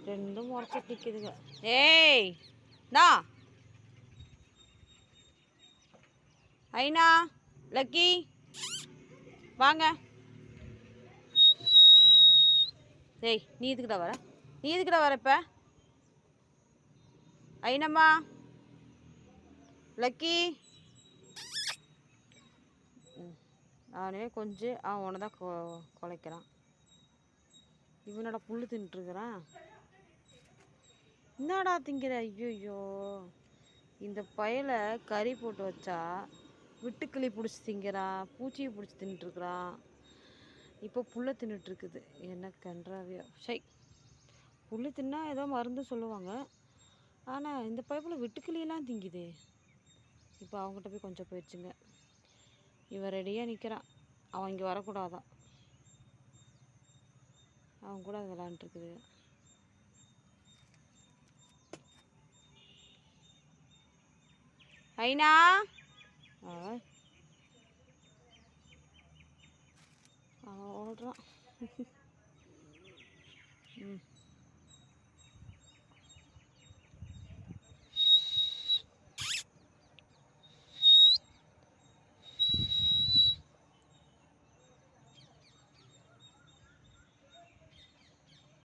ரெண்டும் முறைச்சிட்டு நிற்கிதுங்க. ஏய் நா ஐனா லக்கி வாங்க. ஏய் நீ இதுக்கிட்ட வர, நீ இதுக்கிட்ட வர இப்போ? ஐனம்மா லக்கி அவனே கொஞ்சம் அவன் உன தான் குலைக்கிறான். இவனோட புல்லு தின்ட்டுருக்குறான். என்னடா திங்கிற? ஐயோ இந்த பயலை கறி போட்டு வச்சா விட்டுக்கிளி பிடிச்சி திங்கிறான், பூச்சியை பிடிச்சி தின்ட்டுருக்குறான். இப்போ புல்லை தின்னுட்டுருக்குது. என்ன கன்றாவியோ. சை, புல்லு தின்னா ஏதோ மருந்து சொல்லுவாங்க, ஆனால் இந்த பைப்பில் விட்டுக்கிளியெல்லாம் திங்குதே. இப்போ அவங்ககிட்ட போய் கொஞ்சம் போயிடுச்சுங்க. இவன் ரெடியாக நிற்கிறான். அவன் இங்கே வரக்கூடாதான். அவன் கூட அது விளாண்டுருக்குது. ஐனா அவன் ஓடுறான்.